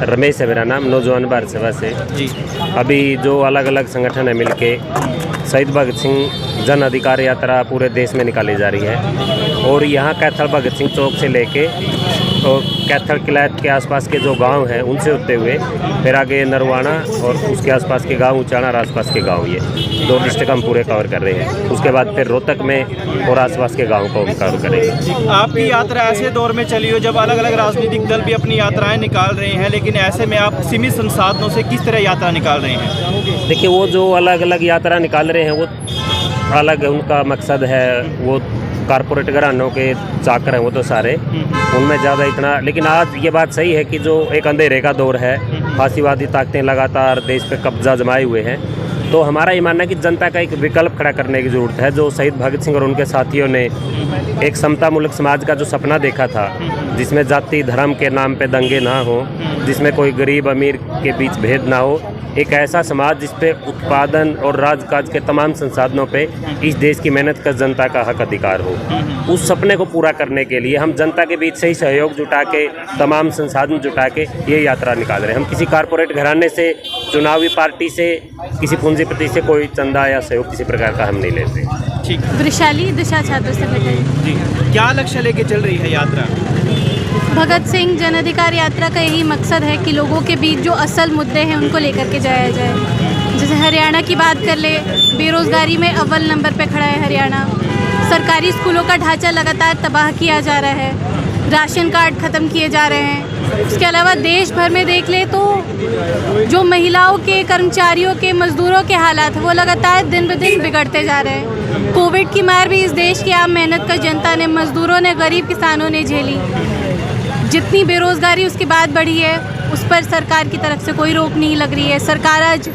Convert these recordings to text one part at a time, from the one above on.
रमेश है मेरा नाम, नौजवान भारत सेवा से जी। अभी जो अलग अलग संगठन है मिलके शहीद भगत सिंह जन अधिकार यात्रा पूरे देश में निकाली जा रही है। और यहाँ कैथल भगत सिंह चौक से लेके और कैथल किला के आसपास के जो गांव हैं उनसे होते हुए फिर आगे नरवाना और उसके आसपास के गांव, उचाना और आसपास के गांव, ये 2 डिस्ट्रिक्ट हम पूरे कवर कर रहे हैं। उसके बाद फिर रोहतक में और आसपास के गाँव को हम कवर करेंगे। आपकी यात्रा ऐसे दौर में चली हो जब अलग अलग राजनीतिक दल भी अपनी यात्राएं निकाल रहे हैं, लेकिन ऐसे में आप सीमित संसाधनों से किस तरह यात्रा निकाल रहे हैं? देखिए, वो जो अलग अलग यात्रा निकाल रहे हैं वो अलग उनका मकसद है। वो कारपोरेट घरानों के चाकर हैं वो तो सारे, उनमें ज़्यादा इतना। लेकिन आज ये बात सही है कि जो एक अंधेरे का दौर है, फासीवादी ताकतें लगातार देश पे कब्जा जमाए हुए हैं, तो हमारा ये मानना है कि जनता का एक विकल्प खड़ा करने की ज़रूरत है। जो शहीद भगत सिंह और उनके साथियों ने एक समतामूलक समाज का जो सपना देखा था, जिसमें जाति धर्म के नाम पे दंगे ना हो, जिसमें कोई गरीब अमीर के बीच भेद ना हो, एक ऐसा समाज जिस पे उत्पादन और राजकाज के तमाम संसाधनों पे इस देश की मेहनत का जनता का हक अधिकार हो, उस सपने को पूरा करने के लिए हम जनता के बीच से ही सहयोग जुटा के, तमाम संसाधन जुटा के ये यात्रा निकाल रहे हैं। हम किसी कारपोरेट घराने से, चुनावी पार्टी से, किसी पूंजीपति से कोई चंदा या सहयोग किसी प्रकार का हम नहीं लेते। ठीक है। वृशाली दिशा छात्र संगठन जी, क्या लक्ष्य लेके चल रही है यात्रा? भगत सिंह जन अधिकार यात्रा का यही मकसद है कि लोगों के बीच जो असल मुद्दे हैं उनको लेकर के जाया जाए। जैसे हरियाणा की बात कर ले, बेरोज़गारी में अव्वल नंबर पे खड़ा है हरियाणा। सरकारी स्कूलों का ढांचा लगातार तबाह किया जा रहा है, राशन कार्ड ख़त्म किए जा रहे हैं। उसके अलावा देश भर में देख ले तो जो महिलाओं के, कर्मचारियों के, मज़दूरों के हालात वो लगातार दिन ब दिन बिगड़ते जा रहे हैं। कोविड की मार भी इस देश की आम मेहनत का जनता ने, मज़दूरों ने, गरीब किसानों ने झेली। जितनी बेरोज़गारी उसके बाद बढ़ी है, उस पर सरकार की तरफ से कोई रोक नहीं लग रही है। सरकार आज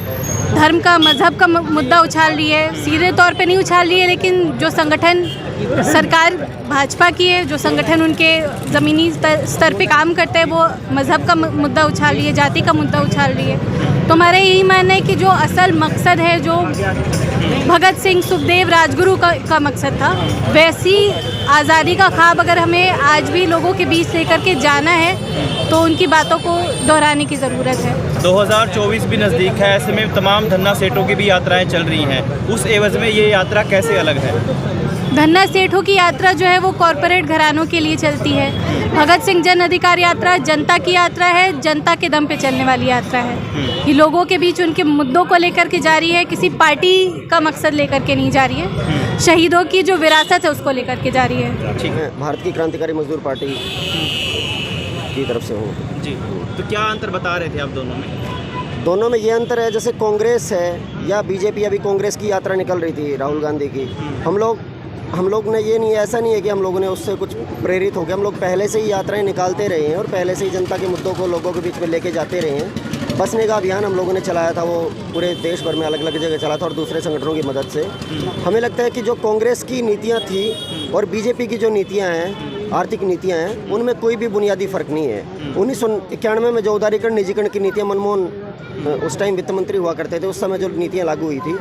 धर्म का, मज़हब का मुद्दा उछाल रही है, सीधे तौर पे नहीं उछाल रही है, लेकिन जो संगठन सरकार भाजपा की है, जो संगठन उनके ज़मीनी स्तर पे काम करते हैं, वो मज़हब का मुद्दा उछाल रही है, जाति का मुद्दा उछाल रही है। तो हमारा यही मानना है कि जो असल मकसद है, जो भगत सिंह, सुखदेव, राजगुरु का मकसद था, वैसी आज़ादी का ख्वाब अगर हमें आज भी लोगों के बीच लेकर के जाना है तो उनकी बातों को दोहराने की ज़रूरत है। 2024 भी नज़दीक है, ऐसे में तमाम धन्ना सेठों की भी यात्राएं चल रही हैं। उस एवज में ये यात्रा कैसे अलग है? धन्ना सेठों की यात्रा जो है वो कॉरपोरेट घरानों के लिए चलती है। भगत सिंह जन अधिकार यात्रा जनता की यात्रा है, जनता के दम पे चलने वाली यात्रा है। ये लोगों के बीच उनके मुद्दों को लेकर के जा रही है, किसी पार्टी का मकसद लेकर के नहीं जा रही है। शहीदों की जो विरासत है उसको लेकर के जा रही है। ठीक है। भारत की क्रांतिकारी मजदूर पार्टी की तरफ से हूँ जी, तो क्या अंतर बता रहे थे आप दोनों में? दोनों में ये अंतर है, जैसे कांग्रेस है या बीजेपी, अभी कांग्रेस की यात्रा निकल रही थी राहुल गांधी की, हम लोग ने ये नहीं, ऐसा नहीं है कि हम लोगों ने उससे कुछ प्रेरित हो गया। हम लोग पहले से ही यात्राएं निकालते रहे हैं और पहले से ही जनता के मुद्दों को लोगों के बीच में लेके जाते रहे हैं। बसने का अभियान हम लोगों ने चलाया था, वो पूरे देश भर में अलग अलग जगह चला था और दूसरे संगठनों की मदद से। हमें लगता है कि जो कांग्रेस की नीतियाँ थी और बीजेपी की जो नीतियाँ हैं, आर्थिक नीतियाँ हैं, उनमें कोई भी बुनियादी फ़र्क नहीं है। 1991 में जो उदारीकरण, निजीकरण की नीतियाँ, मनमोहन उस टाइम वित्त मंत्री हुआ करते थे, उस समय जो नीतियाँ लागू हुई थी,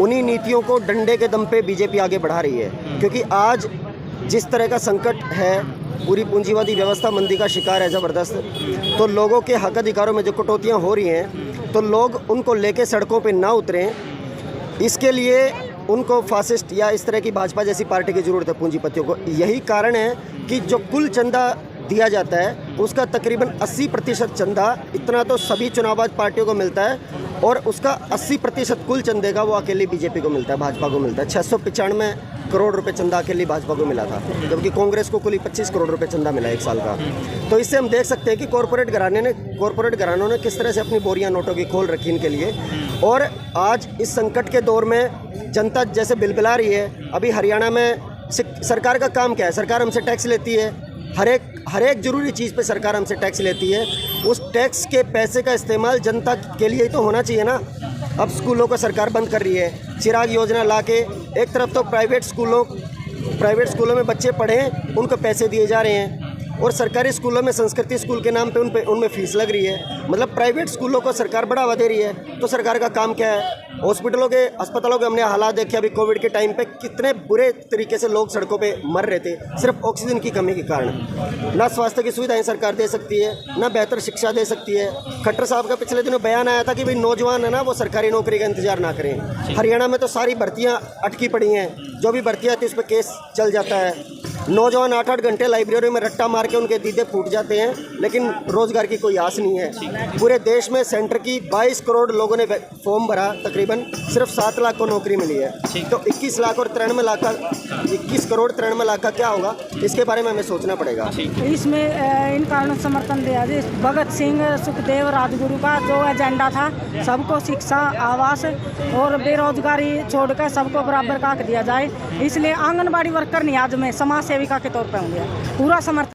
उन्हीं नीतियों को डंडे के दम पे बीजेपी आगे बढ़ा रही है। क्योंकि आज जिस तरह का संकट है, पूरी पूंजीवादी व्यवस्था मंदी का शिकार है ज़बरदस्त, तो लोगों के हक अधिकारों में जो कटौतियाँ हो रही हैं, तो लोग उनको लेके सड़कों पे ना उतरें। इसके लिए उनको फासिस्ट या इस तरह की भाजपा जैसी पार्टी की ज़रूरत है, पूंजीपतियों को। यही कारण है कि जो कुल चंदा दिया जाता है उसका तकरीबन 80% चंदा, इतना तो सभी चुनावबाज पार्टियों को मिलता है, और उसका 80% कुल चंदे का वो अकेली बीजेपी को मिलता है, भाजपा को मिलता है। 695 करोड़ रुपए चंदा अकेली भाजपा को मिला था, जबकि कांग्रेस को कुल 25 करोड़ रुपए चंदा मिला एक साल का। तो इससे हम देख सकते हैं कि कॉरपोरेट घरानों ने किस तरह से अपनी बोरियां नोटों की खोल रखी इनके लिए। और आज इस संकट के दौर में जनता जैसे बिलबिला रही है। अभी हरियाणा में सरकार का काम क्या है? सरकार हमसे टैक्स लेती है, हर एक जरूरी चीज़ पे सरकार हमसे टैक्स लेती है। उस टैक्स के पैसे का इस्तेमाल जनता के लिए ही तो होना चाहिए ना। अब स्कूलों को सरकार बंद कर रही है, चिराग योजना लाके। एक तरफ तो प्राइवेट स्कूलों में बच्चे पढ़ें, उनको पैसे दिए जा रहे हैं, और सरकारी स्कूलों में संस्कृति स्कूल के नाम पे उनमें फीस लग रही है। मतलब प्राइवेट स्कूलों को सरकार बढ़ावा दे रही है। तो सरकार का काम क्या है? हॉस्पिटलों के अस्पतालों के हमने हालात देखे अभी कोविड के टाइम पे कितने बुरे तरीके से लोग सड़कों पे मर रहे थे सिर्फ ऑक्सीजन की कमी के कारण। ना स्वास्थ्य की सुविधाएं सरकार दे सकती है, ना बेहतर शिक्षा दे सकती है। खट्टर साहब का पिछले दिनों बयान आया था कि भाई नौजवान है ना वो सरकारी नौकरी का इंतजार ना करें। हरियाणा में तो सारी भर्तियाँ अटकी पड़ी हैं, जो भी भर्तियाँ आती है उस पर केस चल जाता है। नौजवान 8-8 घंटे लाइब्रेरी में रट्टा मार के उनके दीदे फूट जाते हैं, लेकिन रोजगार की कोई आस नहीं है। पूरे देश में सेंटर की 22 करोड़ लोगों ने फॉर्म भरा, तकरीबन सिर्फ 7 लाख को नौकरी मिली है। तो 21 लाख और 93 लाख का 21 करोड़ 93 लाख का क्या होगा, इसके बारे में हमें सोचना पड़ेगा। इसमें इन कारणों समर्थन दिया जाए। भगत सिंह सुखदेव राजगुरु का जो एजेंडा था, सबको शिक्षा, आवास और बेरोजगारी छोड़कर सबको बराबर का हक दिया जाए। इसलिए आंगनबाड़ी वर्कर नहीं आज मैं समाज सेविका के तौर पर होंगे पूरा समर्थन।